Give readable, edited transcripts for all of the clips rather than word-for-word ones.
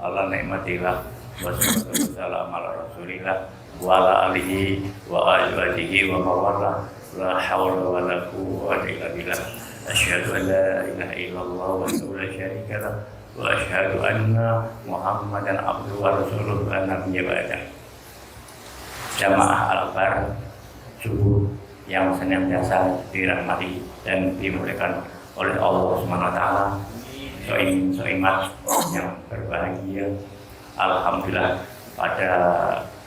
ala ni'matillah wassalamu ala rasulillah wa ala alihi wa azwajihi wa mawala la hawla wa la quwwata illa billah asyhadu an la ilaha illallah wa la syarika lah wa asyhadu anna muhammadan abduhu wa rasuluhu la nabiyya ba'da. Jamaah al-akbar subuh yang senantiasa dirahmati dan dimuliakan oleh Allah Subhanahu wa taala, soimat yang berbahagia. Alhamdulillah pada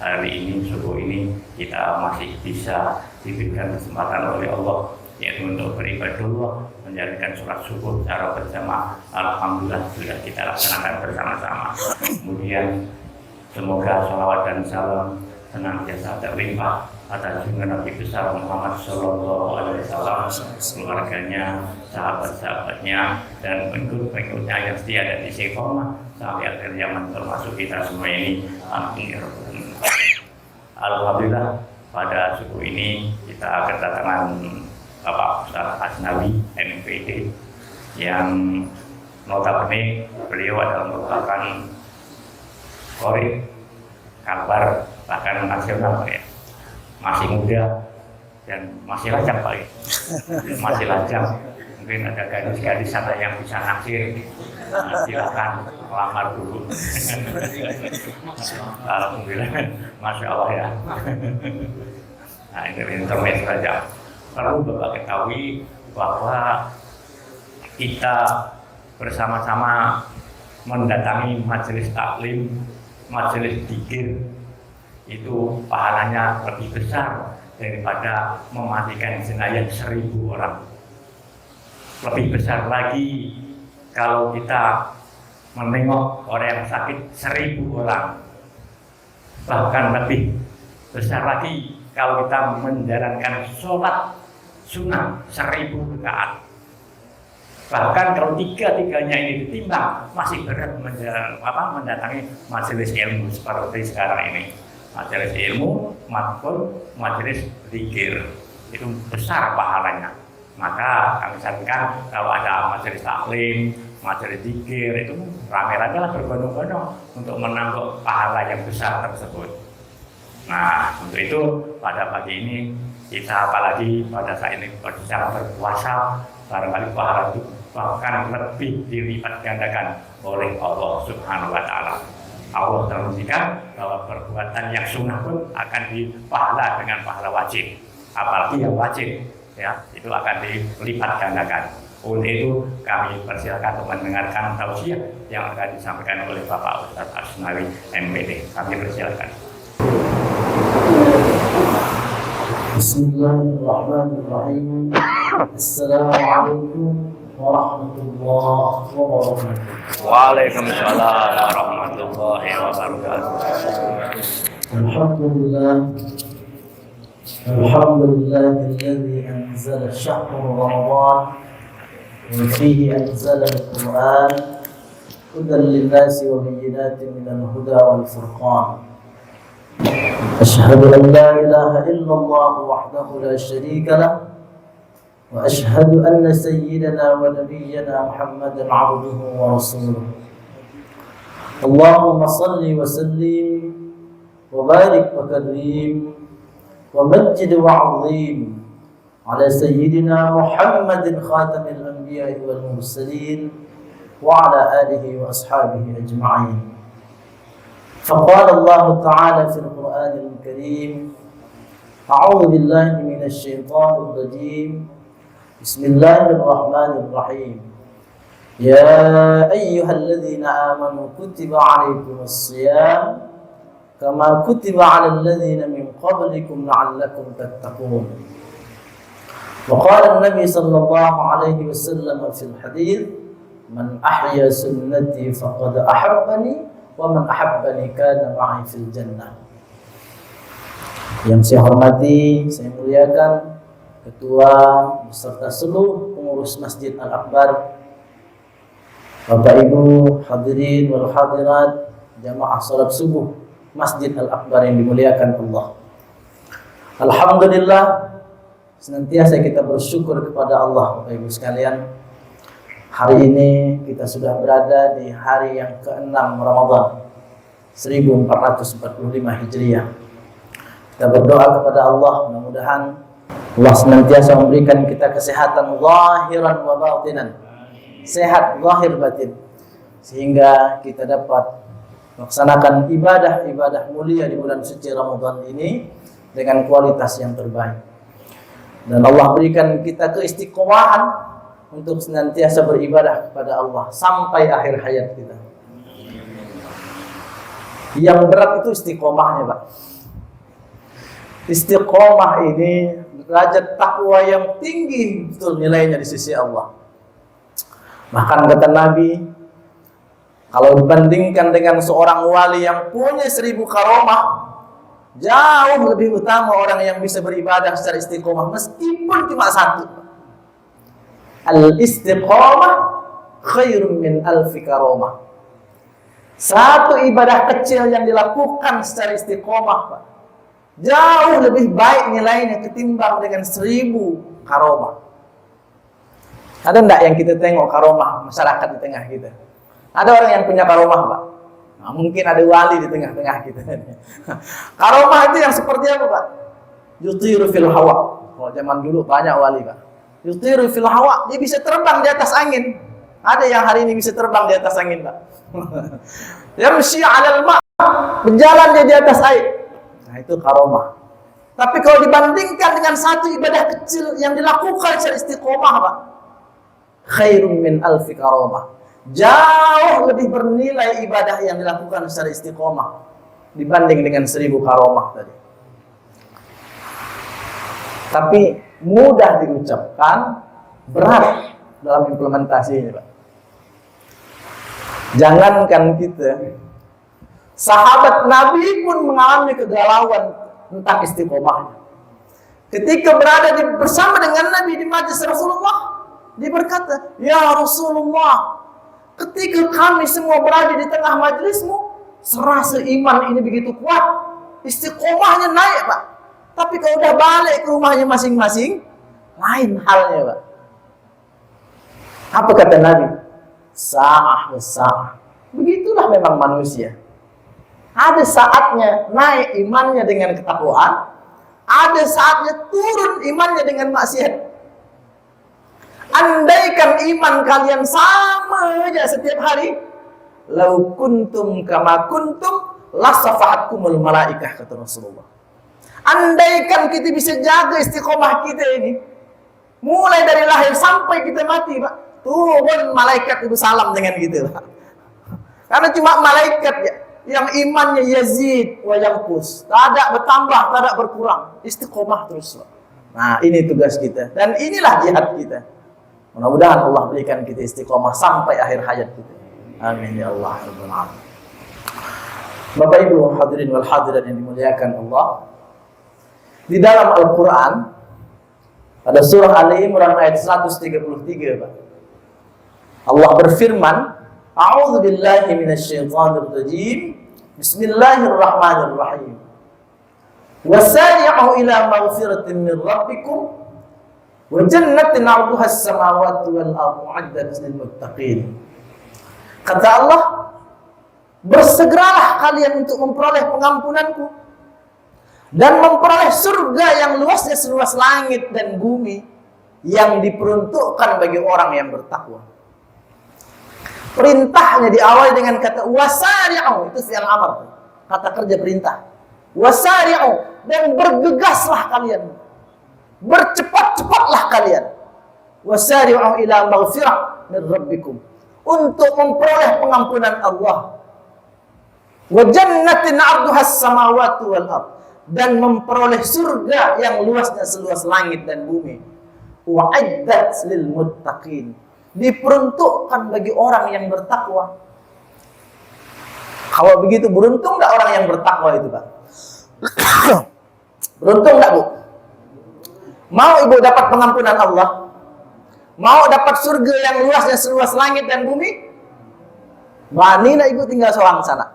hari ini, subuh ini kita masih bisa diberikan kesempatan oleh Allah yaitu untuk beribadah, menjalankan sholat subuh secara berjamaah. Alhamdulillah sudah kita laksanakan bersama-sama. Kemudian semoga sholawat dan salam senantiasa terlimpah atas junjungan Nabi besar Muhammad Sallallahu Alaihi Wasallam, keluarganya, sahabat-sahabatnya, dan pengikut-pengikutnya yang setia dan istiqomah sampai akhir zaman, termasuk kita semua ini. Amin. Alhamdulillah pada subuh ini kita kedatangan Bapak Ustaz Asnawi MPD yang notabene beliau adalah merupakan qori kabar bahkan nasional Pak ya. Masih muda dan masih lajang Pak ya. Masih lajang. Mungkin ada gadis-gadis sana yang bisa naksir. Nah, silakan lamar dulu. Alhamdulillah, masya Allah ya. Nah, ini internet saja. Perlu Bapak ketahui bahwa kita bersama-sama mendatangi majelis taklim, majelis dzikir, itu pahalanya lebih besar daripada mematikan jenayah 1000 orang. Lebih besar lagi kalau kita menengok orang yang sakit 1000 orang. Bahkan lebih besar lagi kalau kita menjalankan sholat sunnah 1000 rakaat. Bahkan kalau tiga-tiganya ini ditimbang masih berat mendatangi majelis ilmu seperti sekarang ini. Majelis ilmu maupun majelis zikir itu besar pahalanya. Maka kami sarankan kalau ada majelis taklim, majelis zikir itu rame-rame lah berbondong-bondong untuk menanggung pahala yang besar tersebut. Nah, untuk itu pada pagi ini kita apalagi pada saat ini berbicara berpuasa, barangkali pahala itu bahkan lebih dilipat gandakan oleh Allah Subhanahu wa taala. Allah teruskan bahwa perbuatan yang sunnah pun akan dipahala dengan pahala wajib, apalagi yang wajib ya itu akan dilipat gandakan. Oleh itu kami persilakan untuk mendengarkan tausiah yang akan disampaikan oleh Bapak Ustaz Asnawi MPD. Kami persilakan. Bismillahirrahmanirrahim. Assalamualaikum warahmatullahi wabarakatuh. Waalaikumsalam warahmatullahi wabarakatuh. Alhamdulillahilladzi anzala syahra Ramadan wa fihi anzala al-Qur'an hudan lin-nasi wa bayyinatin minal huda wal furqan. Asyhadu an la ilaha illallah wahdahu la syarika lah وأشهد أن سيدنا ونبينا محمدا عبده ورسوله. اللهم صل وسلم وبارك وكرم ومجد وعظيم على سيدنا محمد خاتم الأنبياء والمرسلين وعلى آله وأصحابه أجمعين. فقال الله تعالى في القرآن الكريم: أعوذ بالله من الشيطان الرجيم. بسم الله الرحمن الرحيم. يا أيها الذين آمنوا كتب عليكم الصيام كما كتب على الذين من قبلكم لعلكم تتقون. وقال النبي صلى الله عليه وسلم في الحديث: من أحيا سنتي فقد أحبني ومن أحبني كان معي في الجنة. Yang saya hormati, saya muliakan Ketua beserta seluruh pengurus Masjid Al-Akbar, Bapak Ibu hadirin wal hadirat, jamaah salat subuh Masjid Al-Akbar yang dimuliakan Allah. Alhamdulillah, senantiasa kita bersyukur kepada Allah Bapak Ibu sekalian. Hari ini kita sudah berada di hari yang ke-6 Ramadan 1445 Hijriah. Kita berdoa kepada Allah, mudah-mudahan Allah senantiasa memberikan kita kesehatan zahiran wa batinan, sehat zahir batin, sehingga kita dapat melaksanakan ibadah-ibadah mulia di bulan suci Ramadan ini dengan kualitas yang terbaik. Dan Allah berikan kita keistiqomahan untuk senantiasa beribadah kepada Allah sampai akhir hayat kita. Yang berat itu istiqomahnya, Pak. Istiqomah ini derajat takwa yang tinggi betul nilainya di sisi Allah. Bahkan kata Nabi, kalau dibandingkan dengan seorang wali yang punya 1000 karomah, jauh lebih utama orang yang bisa beribadah secara istiqomah meskipun cuma satu. Al-istiqomah khairun min alfi karomah. Satu ibadah kecil yang dilakukan secara istiqomah, Pak, jauh lebih baik nilainya ketimbang dengan 1000 karomah. Ada enggak yang kita tengok karomah masyarakat di tengah kita? Ada orang yang punya karomah, Pak? Nah, mungkin ada wali di tengah-tengah kita. Karomah itu yang seperti apa, Pak? Yutiru fil hawa. Kalau zaman dulu banyak wali, Pak. Yutiru fil hawa, dia bisa terbang di atas angin. Ada yang hari ini bisa terbang di atas angin, Pak. Yamshi 'alal ma', berjalan dia di atas air. Nah, itu karomah. Tapi kalau dibandingkan dengan satu ibadah kecil yang dilakukan secara istiqomah, Pak, khairun min alfi karomah. Jauh lebih bernilai ibadah yang dilakukan secara istiqomah dibanding dengan 1000 karomah tadi. Tapi mudah diucapkan, berat dalam implementasinya, Pak. Jangankan kita, sahabat Nabi pun mengalami kegalauan tentang istiqomahnya. Ketika berada bersama dengan Nabi di majlis Rasulullah, dia berkata, "Ya Rasulullah, ketika kami semua berada di tengah majlismu, serasa iman ini begitu kuat, istiqomahnya naik, Pak. Tapi kalau udah balik ke rumahnya masing-masing, lain halnya, Pak." Apa kata Nabi? Sa'ah was-sa'ah. Begitulah memang manusia. Ada saatnya naik imannya dengan ketakwaan, ada saatnya turun imannya dengan maksiat. Andaikan iman kalian sama aja setiap hari, lau kuntum kama kuntum lasafahatkumul malaikah, kata Rasulullah. Andaikan kita bisa jaga istiqomah kita ini, mulai dari lahir sampai kita mati, Pak, turun malaikat itu salam dengan kita, Pak. Karena cuma malaikat ya, yang imannya yazid wa yanqus, tak ada bertambah, tak ada berkurang, istiqomah terus, Pak. Nah, ini tugas kita dan inilah jihad kita. Mudah-mudahan Allah berikan kita istiqomah sampai akhir hayat kita. Amin ya Allah rabbal alamin. Bapak Ibu hadirin wal hadirat yang dimuliakan Allah, di dalam Al-Quran pada surah Ali Imran ayat 133, Pak, Allah berfirman, "A'udzu billahi minasyaitonir rajim. Bismillahirrahmanirrahim. Wasari'u ila maghfiratin min rabbikum wa jannatin 'arduha as-samawati wal ardu 'iddat lil muttaqin." Kata Allah, bersegeralah kalian untuk memperoleh pengampunanku dan memperoleh surga yang luasnya seluas langit dan bumi, yang diperuntukkan bagi orang yang bertakwa. Perintahnya diawali dengan kata wasari'u, itu fi'il amr, kata kerja perintah. Wasari'u, dan bergegaslah kalian, bercepat-cepatlah kalian. Wasari'u ila maghfirah min rabbikum, untuk memperoleh pengampunan Allah. Wa jannatin 'arduha as-samawati wal ardh, dan memperoleh surga yang luasnya seluas langit dan bumi. Wa'iddat lil muttaqin, diperuntukkan bagi orang yang bertakwa. Kalau begitu beruntung enggak orang yang bertakwa itu, Pak? Beruntung enggak, Bu? Mau Ibu dapat pengampunan Allah? Mau dapat surga yang luasnya seluas langit dan bumi? Berani enggak Ibu tinggal seorang sana?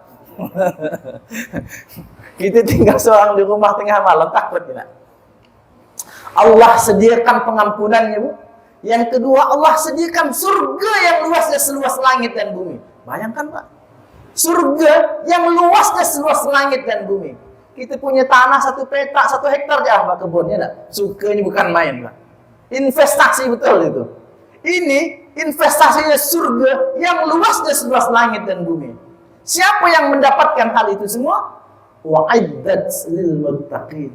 Kita tinggal seorang di rumah tengah malam, takut tidak? Allah sediakan pengampunannya, Bu, Yang kedua, Allah sediakan surga yang luasnya seluas langit dan bumi. Bayangkan Pak, surga yang luasnya seluas langit dan bumi. Kita punya tanah 1 petak, 1 hektar aja Pak kebunnya enggak? Sukanya bukan main Pak. Investasi betul itu. Ini investasinya surga yang luasnya seluas langit dan bumi. Siapa yang mendapatkan hal itu semua? Wa'iddat lil muttaqin.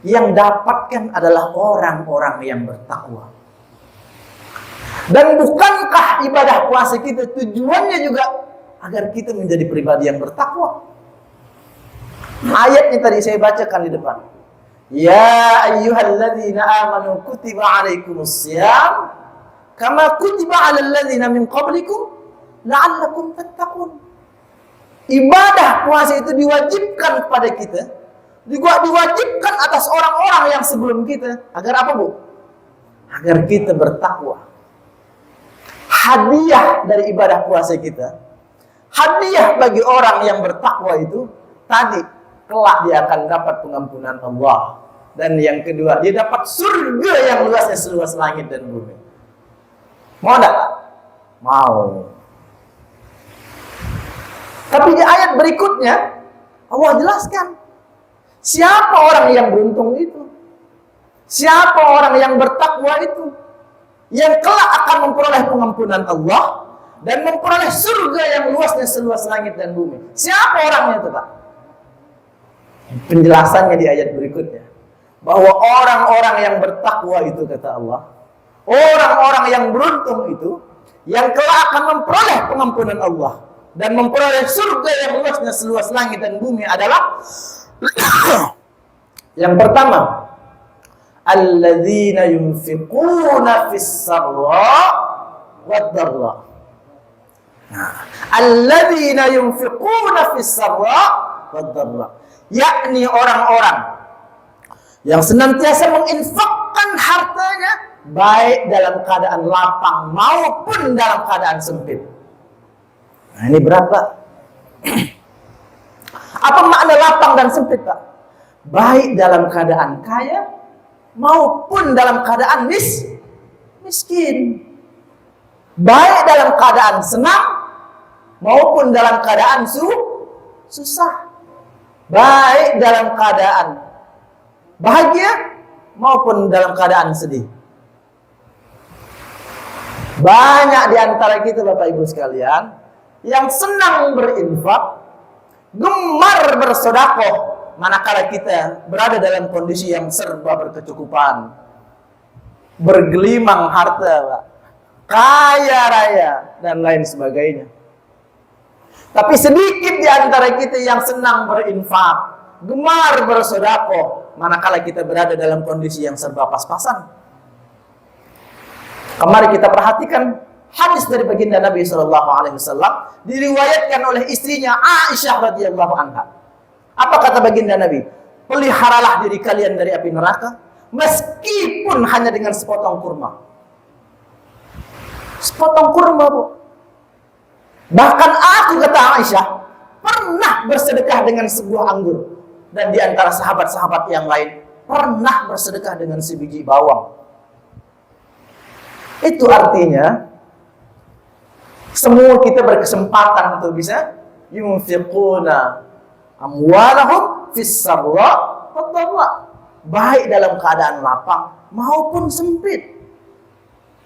Yang dapatkan adalah orang-orang yang bertakwa. Dan bukankah ibadah puasa kita tujuannya juga agar kita menjadi pribadi yang bertakwa? Ayatnya tadi saya bacakan di depan. Ya ayyuhalladzina amanu kutiba alaikumusiyam kama kutiba alal ladzina min qablikum la'allakum tattaqun. Ibadah puasa itu diwajibkan kepada kita, juga diwajibkan atas orang-orang yang sebelum kita. Agar apa, Bu? Agar kita bertakwa. Hadiah dari ibadah puasa kita, hadiah bagi orang yang bertakwa itu, tadi, kelak dia akan dapat pengampunan Allah. Dan yang kedua, dia dapat surga yang luasnya seluas langit dan bumi. Mau enggak? Mau. Tapi di ayat berikutnya Allah jelaskan siapa orang yang beruntung itu, siapa orang yang bertakwa itu, yang kelak akan memperoleh pengampunan Allah dan memperoleh surga yang luasnya seluas langit dan bumi. Siapa orangnya itu Pak? Penjelasannya di ayat berikutnya, bahwa orang-orang yang bertakwa itu, kata Allah, orang-orang yang beruntung itu, yang kelak akan memperoleh pengampunan Allah dan memperoleh surga yang luasnya seluas langit dan bumi adalah yang pertama, alladzina yunfiquna fis-sarra wad-dharra. Alladzina yunfiquna fis-sarra wad-dharra, yakni orang-orang yang senantiasa menginfakkan hartanya baik dalam keadaan lapang maupun dalam keadaan sempit. Nah, ini berat Pak. Apa makna lapang dan sempit Pak? Baik dalam keadaan kaya maupun dalam keadaan miskin. Baik dalam keadaan senang maupun dalam keadaan susah. Baik dalam keadaan bahagia maupun dalam keadaan sedih. Banyak di antara kita Bapak Ibu sekalian yang senang berinfak, gemar bersedekah manakala kita berada dalam kondisi yang serba berkecukupan, bergelimang harta, Pak, kaya raya dan lain sebagainya. Tapi sedikit di antara kita yang senang berinfak, gemar bersedekah manakala kita berada dalam kondisi yang serba pas-pasan. Kemarin kita perhatikan hadis dari baginda Nabi SAW diriwayatkan oleh istrinya Aisyah radhiyallahu anha. Apa kata baginda Nabi? Peliharalah diri kalian dari api neraka, meskipun hanya dengan sepotong kurma. Sepotong kurma, Bu. Bahkan aku, kata Aisyah, pernah bersedekah dengan sebuah anggur. Dan di antara sahabat-sahabat yang lain pernah bersedekah dengan sebiji bawang. Itu artinya semua kita berkesempatan untuk bisa yunfiquna amwalahum fis-sarra wad-dharra, baik dalam keadaan lapang maupun sempit.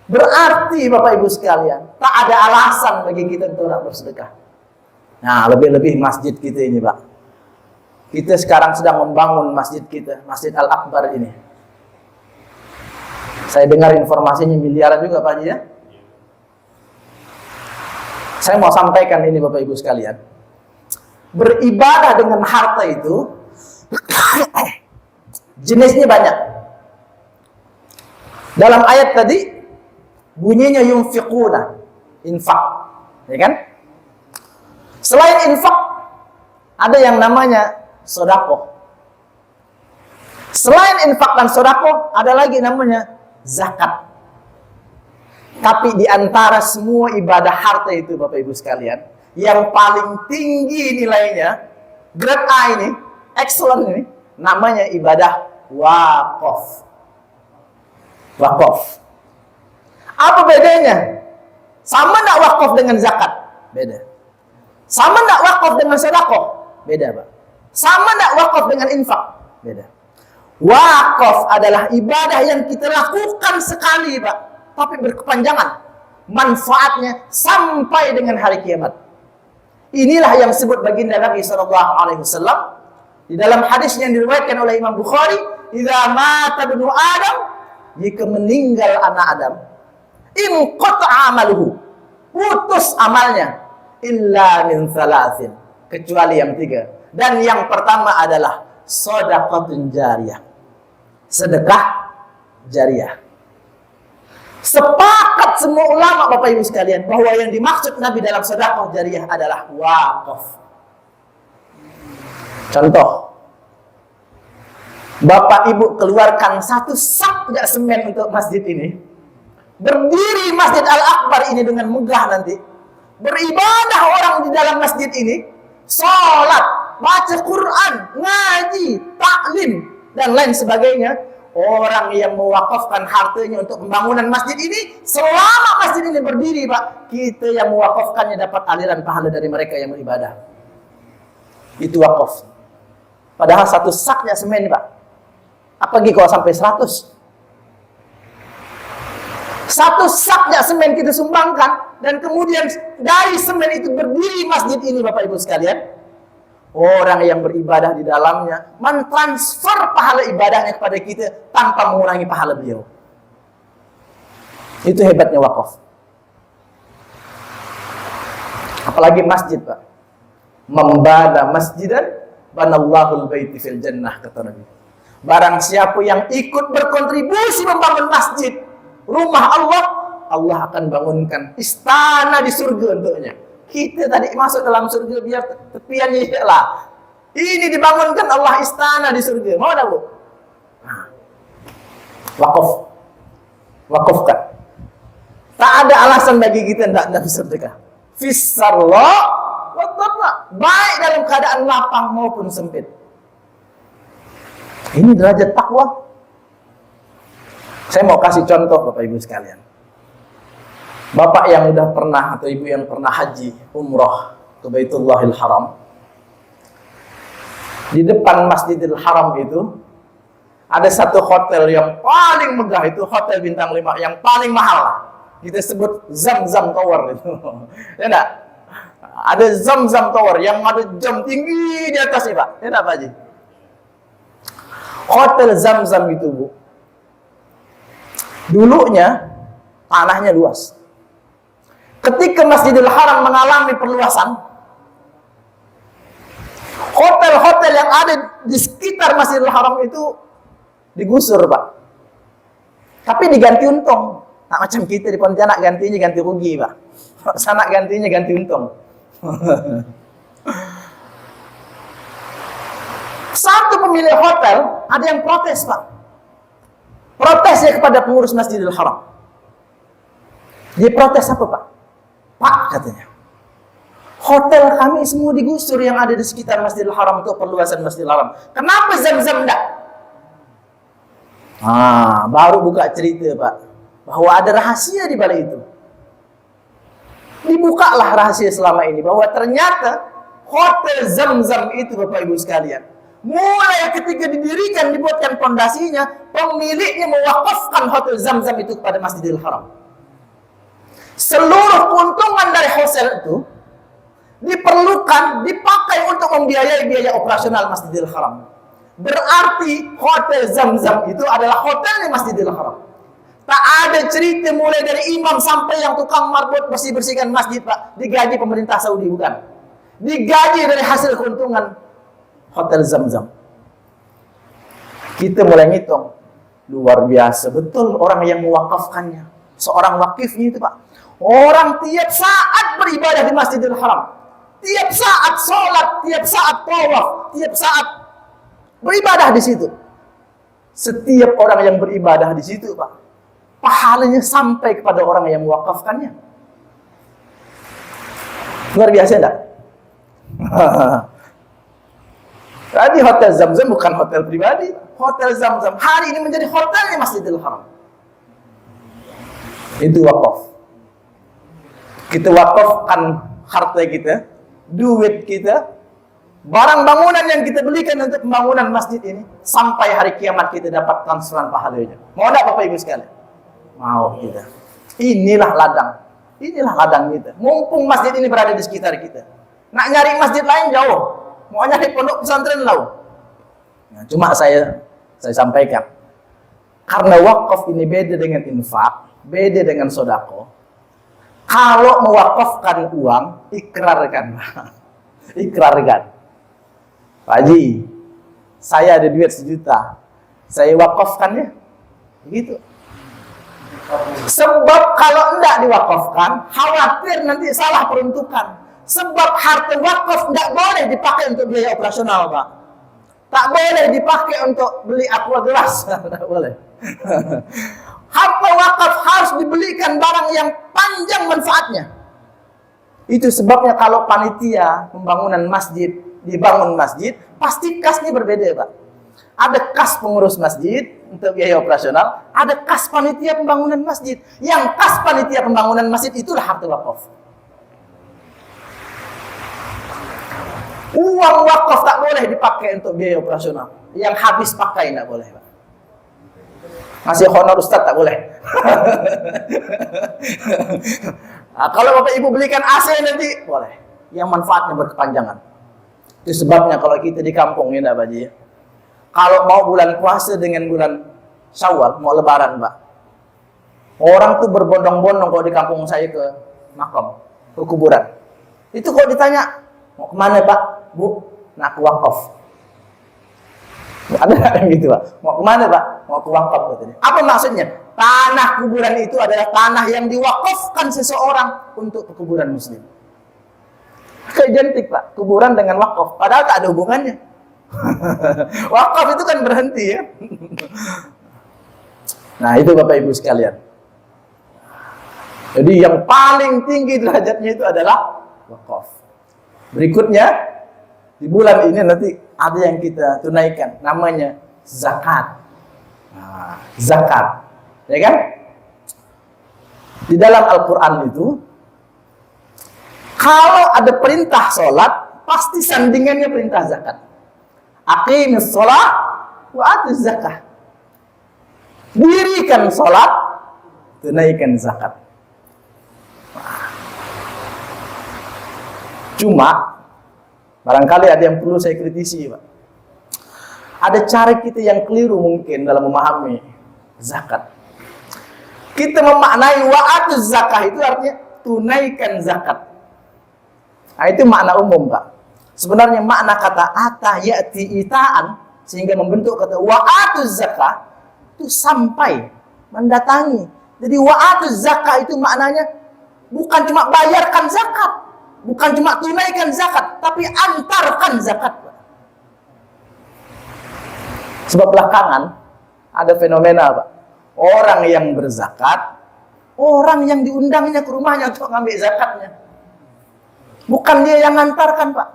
Berarti Bapak Ibu sekalian, tak ada alasan bagi kita untuk tidak bersedekah. Nah, lebih-lebih masjid kita ini, Pak. Kita sekarang sedang membangun masjid kita, Masjid Al-Akbar ini. Saya dengar informasinya miliaran juga Pak Haji ya. Saya mau sampaikan ini Bapak Ibu sekalian. Beribadah dengan harta itu jenisnya banyak. Dalam ayat tadi bunyinya yunfiquna, infak, ya kan? Selain infak ada yang namanya sedekah. Selain infak dan sedekah ada lagi namanya zakat. Tapi di antara semua ibadah harta itu Bapak Ibu sekalian, yang paling tinggi nilainya, grade A ini, excellent ini, namanya ibadah wakaf. Wakaf. Apa bedanya? Sama enggak wakaf dengan zakat? Beda. Sama enggak wakaf dengan sedekah? Beda, Pak. Sama enggak wakaf dengan infak? Beda. Wakaf adalah ibadah yang kita lakukan sekali, Pak, tapi berkepanjangan. Manfaatnya sampai dengan hari kiamat. Inilah yang disebut baginda Nabi SAW di dalam hadis yang diriwayatkan oleh Imam Bukhari, "Idza mata ibnu Adam," jika meninggal anak Adam, "in qata'a amaluhu," putus amalnya, "illa min thalathin," kecuali yang 3. Dan yang pertama adalah shadaqatun jariyah, sedekah jariyah. Sepakat semua ulama Bapak Ibu sekalian bahwa yang dimaksud Nabi dalam sedekah jariyah adalah wakaf. Contoh, Bapak Ibu keluarkan 1 sak semen untuk masjid ini, berdiri Masjid Al-Akbar ini dengan megah nanti, beribadah orang di dalam masjid ini, sholat, baca Quran, ngaji, taklim, dan lain sebagainya. Orang yang mewakafkan hartanya untuk pembangunan masjid ini, selama masjid ini berdiri, Pak, kita yang mewakafkannya dapat aliran pahala dari mereka yang beribadah. Itu wakaf. Padahal 1 saknya semen, Pak. Apalagi kalau sampai 100. 1 saknya semen kita sumbangkan, dan kemudian dari semen itu berdiri masjid ini, Bapak Ibu sekalian. Orang yang beribadah di dalamnya mentransfer pahala ibadahnya kepada kita tanpa mengurangi pahala beliau. Itu hebatnya wakaf. Apalagi masjid, Pak. Membana masjidan banallahu al-baiti fil jannah, kata Nabi. Barang siapa yang ikut berkontribusi membangun masjid, rumah Allah, Allah akan bangunkan istana di surga untuknya. Kita tadi masuk dalam surga biar tepiannya lah. Ini dibangunkan Allah istana di surga. Mau tak, Bu? Nah. Wakaf. Wakafkan. Tak ada alasan bagi kita tidak bersedekah. Fisarlah wa dharra. Baik dalam keadaan lapang maupun sempit. Ini derajat takwa. Saya mau kasih contoh Bapak Ibu sekalian. Bapak yang udah pernah atau ibu yang pernah haji, umrah ke Baitullahil Haram, di depan Masjidil Haram itu ada satu hotel yang paling megah, itu hotel bintang 5 yang paling mahal. Kita sebut Zamzam Tower itu. Ya enggak? Ada Zamzam Tower yang ada jam tinggi di atasnya, Pak. Ya enggak, Pak Haji? Hotel Zamzam itu, Bu, dulunya tanahnya luas. Ketika Masjidil Haram mengalami perluasan, hotel-hotel yang ada di sekitar Masjidil Haram itu digusur, Pak. Tapi diganti untung. Nah, macam kita di Pontianak gantinya ganti rugi, Pak. Sana gantinya ganti untung. Satu pemilik hotel ada yang protes, Pak. Protesnya kepada pengurus Masjidil Haram. Dia protes apa, Pak? Pak, katanya, hotel kami semua digusur yang ada di sekitar Masjidil Haram untuk perluasan Masjidil Haram. Kenapa Zamzam enggak? Baru buka cerita, Pak, bahwa ada rahasia di balik itu. Dibukalah rahasia selama ini bahwa ternyata hotel Zamzam itu, Bapak Ibu sekalian, mulai ketika didirikan, dibuatkan pondasinya, pemiliknya mewakafkan hotel Zamzam itu kepada Masjidil Haram. Seluruh keuntungan dari hotel itu diperlukan, dipakai untuk membiayai biaya operasional Masjidil Haram. Berarti hotel Zamzam itu adalah hotelnya Masjidil Haram. Tak ada cerita mulai dari imam sampai yang tukang marbot bersih-bersihkan masjid, Pak, digaji pemerintah Saudi, bukan. Digaji dari hasil keuntungan hotel Zamzam. Kita mulai ngitung, luar biasa betul orang yang mewakafkannya. Seorang wakifnya itu, Pak, orang tiap saat beribadah di Masjidil Haram, tiap saat sholat, tiap saat tawaf, tiap saat beribadah di situ. Setiap orang yang beribadah di situ, Pak, pahalanya sampai kepada orang yang mewakafkannya. Luar biasa enggak? Tadi hotel Zamzam bukan hotel pribadi. Hotel Zamzam hari ini menjadi hotelnya Masjidil Haram. Itu wakaf. Kita wakafkan harta kita, duit kita, barang bangunan yang kita belikan untuk pembangunan masjid ini, sampai hari kiamat kita dapat transferan pahalanya. Mau enggak Bapak Ibu sekalian? Mau kita. Inilah ladang kita. Mumpung masjid ini berada di sekitar kita. Nak nyari masjid lain jauh. Mau nyari pondok pesantren jauh. Nah, cuma saya sampaikan, karena wakaf ini beda dengan infak, beda dengan sodako. Kalau mewakafkan uang, ikrarkan. Ikrarkan. Pak Haji, saya ada duit 1 juta. Saya wakafkan ya. Begitu. Sebab kalau enggak diwakafkan, khawatir nanti salah peruntukan. Sebab harta wakaf enggak boleh dipakai untuk biaya operasional, Pak. Tak boleh dipakai untuk beli aqua gelas. Tak boleh. Harta wakaf harus dibelikan barang yang panjang manfaatnya. Itu sebabnya kalau panitia pembangunan masjid, dibangun masjid, pasti kasnya berbeda, Pak. Ada kas pengurus masjid untuk biaya operasional, ada kas panitia pembangunan masjid. Yang kas panitia pembangunan masjid itulah harta wakaf. Uang wakaf tak boleh dipakai untuk biaya operasional. Yang habis pakai tak boleh, Pak. Masih honor Ustaz tak boleh. Nah, kalau Bapak Ibu belikan AC nanti boleh. Yang manfaatnya berkepanjangan. Itu sebabnya kalau kita di kampung ini, Pak Haji, kalau mau bulan puasa dengan bulan Syawal, mau lebaran, Pak. Orang tuh berbondong-bondong kalau di kampung saya ke makam, ke kuburan. Itu kalau ditanya, mau kemana Pak? Bu, nak wakaf. Ada yang gitu, Pak. Mau kemana, Pak? Mau ke wakaf katanya. Apa maksudnya? Tanah kuburan itu adalah tanah yang diwakafkan seseorang untuk kuburan muslim. Identik, Pak. Kuburan dengan wakaf. Padahal tak ada hubungannya. Wakaf itu kan berhenti ya. Nah, itu Bapak Ibu sekalian. Jadi yang paling tinggi derajatnya itu adalah wakaf. Berikutnya, di bulan ini nanti ada yang kita tunaikan, namanya zakat. Nah, zakat, ya kan? Di dalam Al-Quran itu, kalau ada perintah sholat, pasti sandingannya perintah zakat. Aqimis sholat, wa atuz zakah. Dirikan sholat, tunaikan zakat. Cuma, barangkali ada yang perlu saya kritisi, Pak. Ada cara kita yang keliru mungkin dalam memahami zakat. Kita memaknai wa'atuz zakah itu artinya tunaikan zakat. Nah, itu makna umum, Pak. Sebenarnya makna kata ata ya'ti ita'an sehingga membentuk kata wa'atuz zakah itu sampai, mendatangi. Jadi wa'atuz zakah itu maknanya bukan cuma bayarkan zakat, bukan cuma tunaikan zakat, tapi antarkan zakat. Sebab belakangan ada fenomena, Pak. Orang yang berzakat, orang yang diundangnya ke rumahnya untuk ngambil zakatnya. Bukan dia yang ngantarkan, Pak.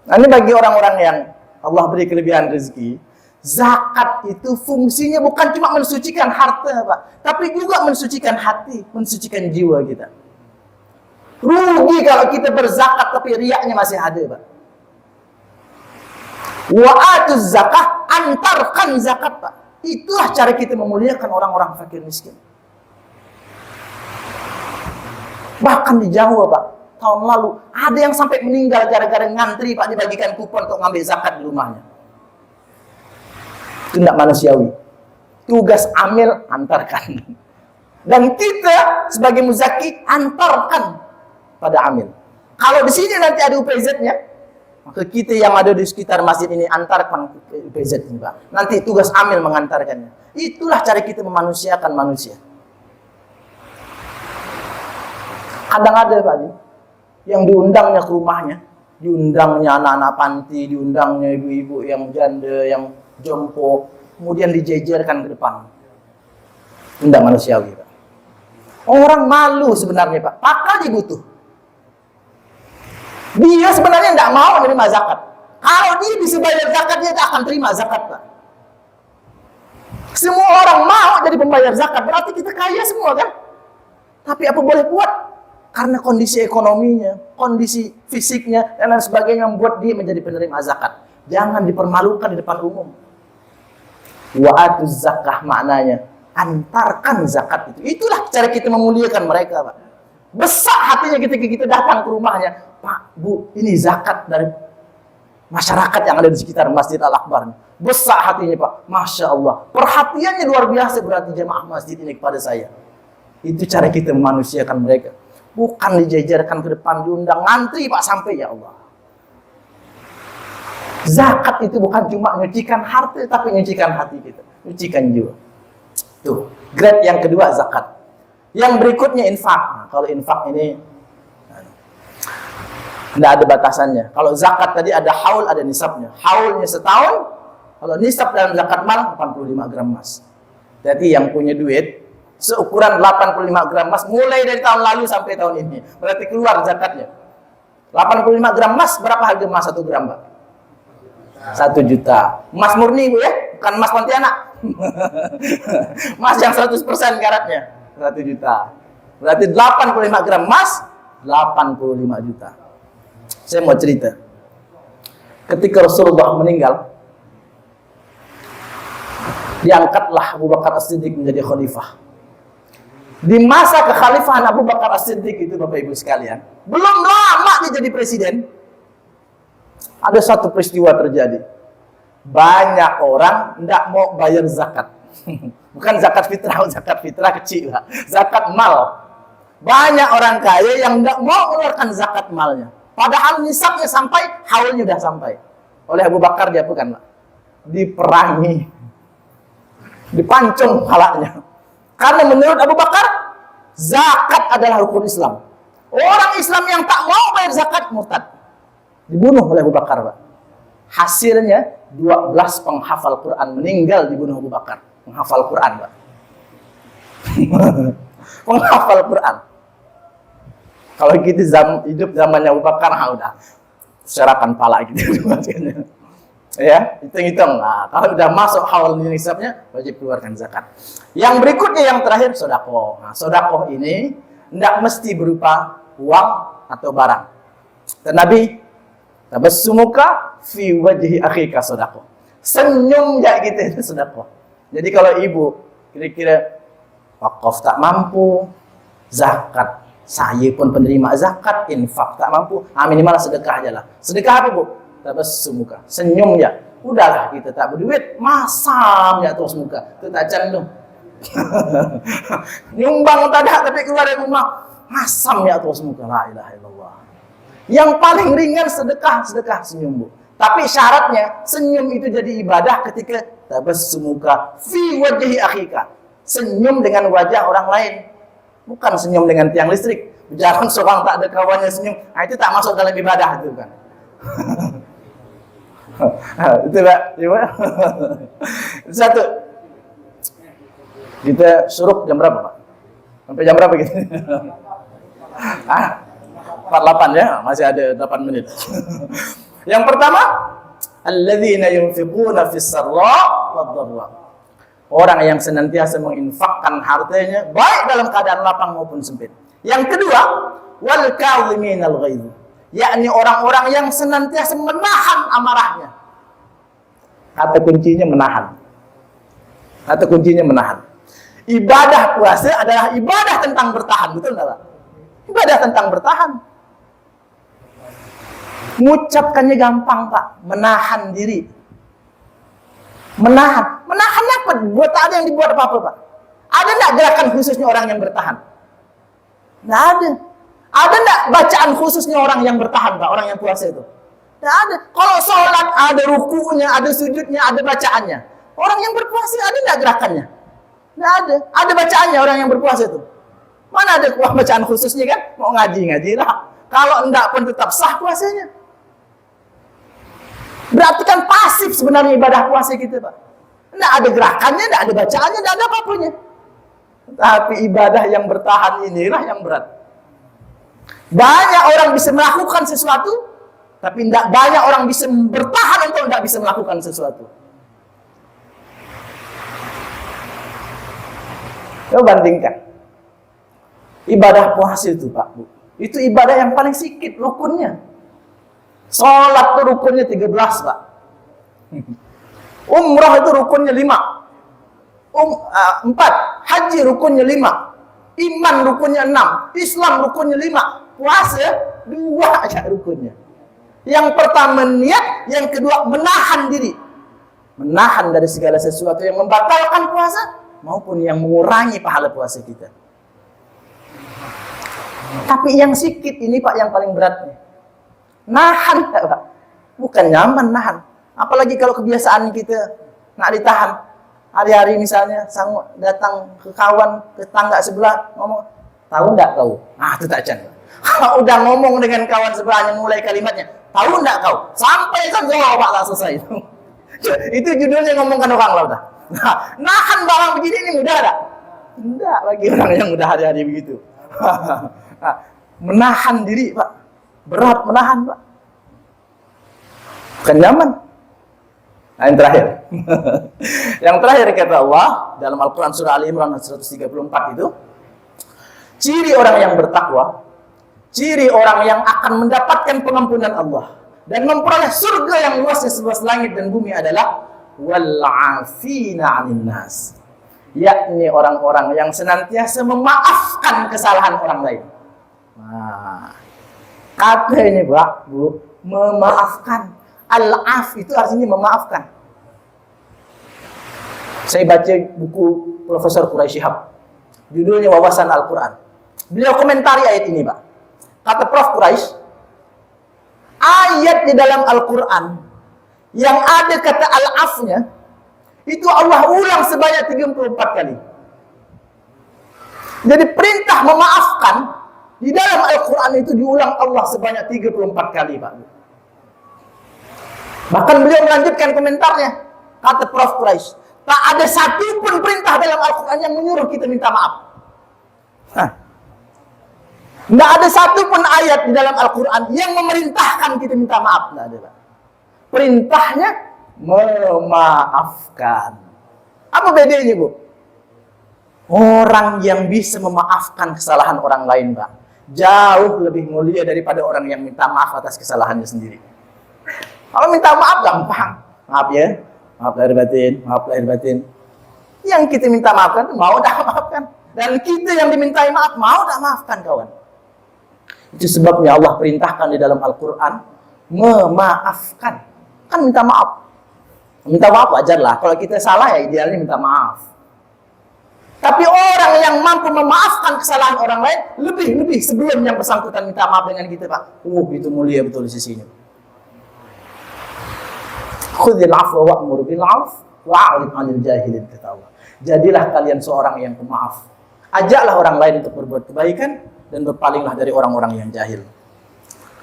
Nah, ini bagi orang-orang yang Allah beri kelebihan rezeki, zakat itu fungsinya bukan cuma mensucikan harta, Pak, tapi juga mensucikan hati, mensucikan jiwa kita. Rugi kalau kita berzakat tapi riaknya masih ada, Pak. Wa'atuz zakah, antarkan zakat, Pak. Itulah cara kita memuliakan orang-orang fakir miskin. Bahkan di Jawa, Pak, tahun lalu ada yang sampai meninggal gara-gara ngantri, Pak, dibagikan kupon untuk ngambil zakat di rumahnya. Itu tidak manusiawi. Tugas amil, antarkan. Dan kita sebagai muzaki, antarkan pada amil. Kalau di sini nanti ada UPZ-nya, maka kita yang ada di sekitar masjid ini antarkan UPZ ini, Pak. Nanti tugas amil mengantarkannya. Itulah cara kita memanusiakan manusia. Kadang ada, Pak, yang diundangnya ke rumahnya, diundangnya anak-anak panti, diundangnya ibu-ibu yang janda, yang jompo, kemudian dijejerkan ke depan. Tidak manusiawi, Pak. Orang malu sebenarnya, Pak. Pakal dibutuh. Dia sebenarnya tidak mau menerima zakat. Kalau dia bisa bayar zakat, dia tak akan terima zakat, Pak. Semua orang mau jadi pembayar zakat, berarti kita kaya semua, kan? Tapi apa boleh buat? Karena kondisi ekonominya, kondisi fisiknya, dan lain sebagainya membuat dia menjadi penerima zakat. Jangan dipermalukan di depan umum. Wa atuz zakah maknanya, antarkan zakat itu. Itulah cara kita memuliakan mereka, Pak. Besar hatinya ketika kita datang ke rumahnya. Pak, Bu, ini zakat dari masyarakat yang ada di sekitar Masjid Al-Akbar. Besar hatinya, Pak. Masya Allah. Perhatiannya luar biasa berarti jemaah masjid ini kepada saya. Itu cara kita memanusiakan mereka. Bukan dijajarkan ke depan, diundang ngantri, Pak, sampai, ya Allah. Zakat itu bukan cuma nyucikan harta, tapi nyucikan hati kita. Nyucikan jiwa. Tuh, grade yang kedua zakat. Yang berikutnya infak. Nah, kalau infak ini tidak ada batasannya. Kalau zakat tadi ada haul, ada nisabnya. Haulnya setahun. Kalau nisab dalam zakat mal 85 gram emas. Jadi yang punya duit seukuran 85 gram emas mulai dari tahun lalu sampai tahun ini. Berarti keluar zakatnya. 85 gram emas, berapa harga emas 1 gram, Pak? 1 juta. Emas murni, Bu, ya? Bukan emas Pontianak. Emas yang 100% karatnya. 1 juta. Berarti 85 gram emas, 85 juta. Saya mau cerita. Ketika Rasulullah meninggal, diangkatlah Abu Bakar As-Siddiq menjadi khalifah. Di masa kekhalifahan Abu Bakar As-Siddiq itu, Bapak Ibu sekalian, belum lama dia jadi presiden, ada satu peristiwa terjadi. Banyak orang tidak mau bayar zakat. Bukan zakat fitrah kecil, zakat mal. Banyak orang kaya yang tidak mau mengeluarkan zakat malnya. Padahal nisabnya sampai, haulnya sudah sampai. Oleh Abu Bakar dia bukan, diperangi, dipancung kepalanya. Karena menurut Abu Bakar, zakat adalah rukun Islam. Orang Islam yang tak mau bayar zakat murtad. Dibunuh oleh Abu Bakar, Pak. Hasilnya 12 penghafal Quran meninggal dibunuh Abu Bakar. Penghafal Quran, Pak. Penghafal Quran. Kalau kita hidup zamannya Abu Bakar, udah serapan pala gitu. Ya, hitung-hitung. Nah, kalau udah masuk haul nisabnya, wajib keluarkan zakat. Yang berikutnya yang terakhir sedekah. Nah, sedekah ini tidak mesti berupa uang atau barang. Dan Nabi, tabassumuka fi wajhi akhika sedekah. Senyum ya kita itu sedekah. Jadi kalau ibu kira-kira wakaf tak mampu, zakat saya pun penerima zakat, infak tak mampu, minimal sedekah aja lah. Sedekah apa, Bu? Tabassumuka, senyum ya. Udahlah kita tak berduit, masam ya terus muka. Itu tak candung. Nyumbang tak ada tapi keluar dari rumah, masam ya terus muka. La ilaha illallah. Yang paling ringan sedekah senyum, Bu. Tapi syaratnya senyum itu jadi ibadah ketika tabassumuka fi wajhi akhika. Senyum dengan wajah orang lain. Bukan senyum dengan tiang listrik. Jangan seorang tak ada kawannya senyum. Nah, itu tak masuk dalam ibadah itu kan. Itu, Pak. Satu. Kita suruh jam berapa, Pak? Sampai jam berapa gitu? 48 ya, masih ada 8 menit. Yang pertama, alladzina yunfiquna fis sarra wad dharra. Orang yang senantiasa menginfakkan hartanya baik dalam keadaan lapang maupun sempit. Yang kedua, wal kadhiminal ghaidh. Yakni orang-orang yang senantiasa menahan amarahnya. Kata kuncinya menahan. Kata kuncinya menahan. Ibadah puasa adalah ibadah tentang bertahan, betul enggak, Pak? Ibadah tentang bertahan. Mengucapkannya gampang, Pak. Menahan diri. Menahan. Menahan apa? Buat tak ada yang dibuat apa-apa, Pak. Ada enggak gerakan khususnya orang yang bertahan? Enggak ada. Ada enggak bacaan khususnya orang yang bertahan, Pak? Orang yang puasa itu? Enggak ada. Kalau sholat ada ruku'nya, ada sujudnya, ada bacaannya. Orang yang berpuasa ada enggak gerakannya? Enggak ada. Ada bacaannya orang yang berpuasa itu. Mana ada bacaan khususnya kan? Mau ngaji lah. Kalau enggak pun tetap sah puasanya. Berarti kan pasif sebenarnya ibadah puasa kita, Pak. Enggak ada gerakannya, enggak ada bacaannya, enggak ada apapun. Tapi ibadah yang bertahan inilah yang berat. Banyak orang bisa melakukan sesuatu, tapi tidak banyak orang bisa bertahan untuk tidak bisa melakukan sesuatu. Coba bandingkan. Ibadah puasa itu Pak Bu, itu ibadah yang paling sedikit rukunnya. Sholat itu rukunnya 13 Pak. Umrah itu rukunnya 5. 4. Haji rukunnya 5. Iman rukunnya 6. Islam rukunnya 5. Puasa 2 aja rukunnya. Yang pertama niat, yang kedua menahan diri. Menahan dari segala sesuatu yang membatalkan puasa maupun yang mengurangi pahala puasa kita. Tapi yang sikit ini Pak yang paling beratnya. Nahan Pak. Bukan nyaman nahan. Apalagi kalau kebiasaan kita nak ditahan. Hari-hari misalnya sanggup datang ke kawan, ke tangga sebelah ngomong, tahu enggak kau? Ah, itu tak can. Kalau udah ngomong dengan kawan sebelahnya mulai kalimatnya, tahu enggak kau? Sampai jawab Pak tak selesai. Itu judulnya ngomongkan orang lah udah. Nah, nahan barang begini ini mudah tak? Enggak bagi orang yang udah hari-hari begitu. Nah, menahan diri Pak, berat menahan Pak, bukan nyaman. Nah, yang terakhir, yang terakhir kata Allah dalam Al-Quran surah Ali Imran 134 itu, ciri orang yang bertakwa, ciri orang yang akan mendapatkan pengampunan Allah dan memperoleh surga yang luasnya seluas langit dan bumi adalah wal-'afina 'anil nas, yakni orang-orang yang senantiasa memaafkan kesalahan orang lain. Nah, kata ini Pak, Bu, memaafkan. Al-af itu artinya memaafkan. Saya baca buku Profesor Quraisy Shihab, judulnya Wawasan Al-Quran. Beliau komentari ayat ini Pak. Kata Prof Quraisy, ayat di dalam Al-Quran yang ada kata al-afnya itu Allah ulang sebanyak 34 kali. Jadi perintah memaafkan di dalam Al-Quran itu diulang Allah sebanyak 34 kali Pak. Bahkan beliau melanjutkan komentarnya, kata Prof Quraisy, tak ada satu pun perintah dalam Al-Quran yang menyuruh kita minta maaf. Tidak ada satu pun ayat di dalam Al-Quran yang memerintahkan kita minta maaf. Tidak ada Pak. Perintahnya memaafkan. Apa bedanya Bu? Orang yang bisa memaafkan kesalahan orang lain Pak, jauh lebih mulia daripada orang yang minta maaf atas kesalahannya sendiri. Kalau minta maaf gampang, maaf ya, maaf lahir batin, maaf lahir batin. Yang kita minta maafkan, mau dah maafkan. Dan kita yang dimintai maaf, mau dah maafkan kawan. Itu sebabnya Allah perintahkan di dalam Al-Quran, memaafkan. Kan minta maaf. Minta maaf wajar lah, kalau kita salah ya idealnya minta maaf. Tapi orang yang mampu memaafkan kesalahan orang lain, lebih sebelum yang bersangkutan minta maaf dengan kita Pak. Itu mulia betul sisinya. Khudhil afwa wa'mur bil 'urf wa'rid 'anil jahilin, kata Allah. Jadilah kalian seorang yang pemaaf. Ajaklah orang lain untuk berbuat kebaikan dan berpalinglah dari orang-orang yang jahil.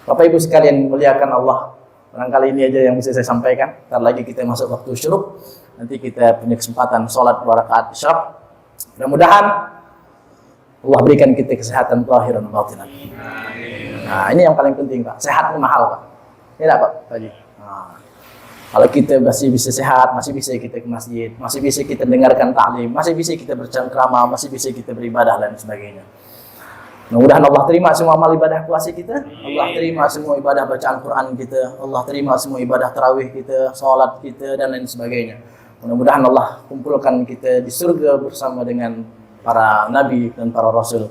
Bapak Ibu sekalian muliakan Allah. Barangkali ini aja yang bisa saya sampaikan. Ntar lagi kita masuk waktu syuruk. Nanti kita punya kesempatan sholat 2 rakaat isyraq. Mudah-mudahan Allah berikan kita kesehatan zahiran dan batinan. Nah, ini yang paling penting Pak. Sehat ini mahal Pak. Tidak Pak Haji. Kalau kita masih bisa sehat, masih bisa kita ke masjid, masih bisa kita dengarkan taklim, masih bisa kita bercengkrama, masih bisa kita beribadah dan sebagainya. Mudah-mudahan Allah terima semua amal ibadah puasa kita, Allah terima semua ibadah bacaan Quran kita, Allah terima semua ibadah tarawih kita, sholat kita dan lain sebagainya. Mudah-mudahan Allah kumpulkan kita di surga bersama dengan para nabi dan para rasul.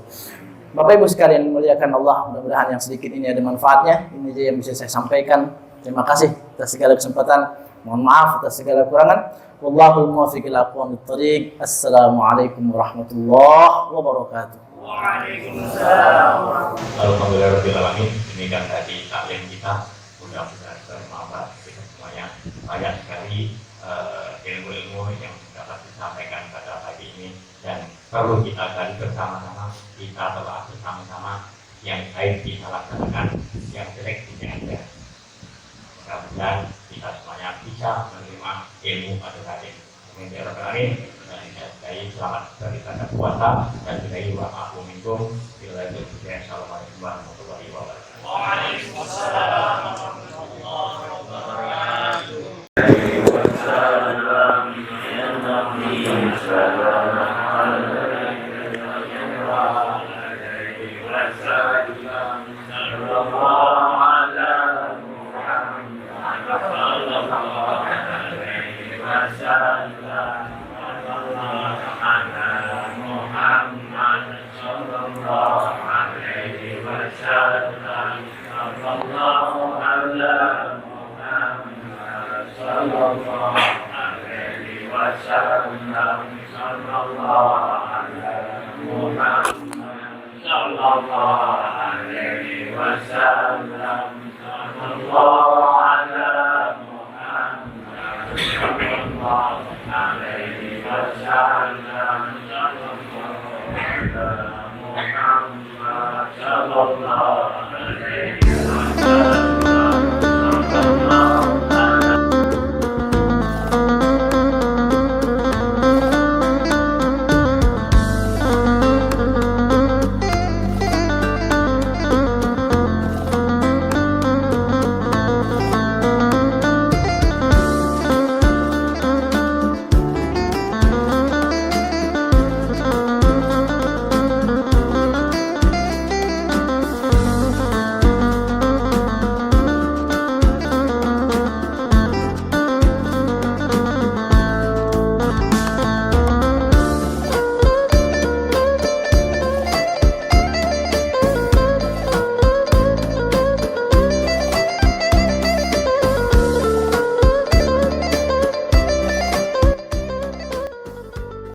Bapak Ibu sekalian muliakan Allah, mudah-mudahan yang sedikit ini ada manfaatnya. Ini aja yang bisa saya sampaikan. Terima kasih atas segala kesempatan. Mohon maaf atas segala kekurangan. Wallahul muwaffiq ila aqwamit thoriq. Assalamualaikum warahmatullahi wabarakatuh. Waalaikumsalam. Alhamdulillahirabbil alamin. Demikian tadi taklim kita. Mudah-mudahan bermanfaat kita semuanya. Banyak sekali ilmu-ilmu yang dapat disampaikan pada pagi ini dan perlu kita gali bersama-sama. Kita telah bersama-sama yang baik kita laksanakan, yang jelek dijaga. Mudah-mudahan kita semuanya bisa menerima ilmu pada hari ini. Dan dari selamat dari tanda puasa dan dari wa'afu minkum bila jadinya. Assalamualaikum warahmatullahi wabarakatuh. Waalaikumsalam warahmatullahi wabarakatuh. وسلم صلى الله على محمد صلى الله عليه وسلم صلى الله على محمد صلى الله عليه وسلم صلى الله على محمد صلى الله عليه وسلم صلى الله على محمد صلى الله عليه وسلم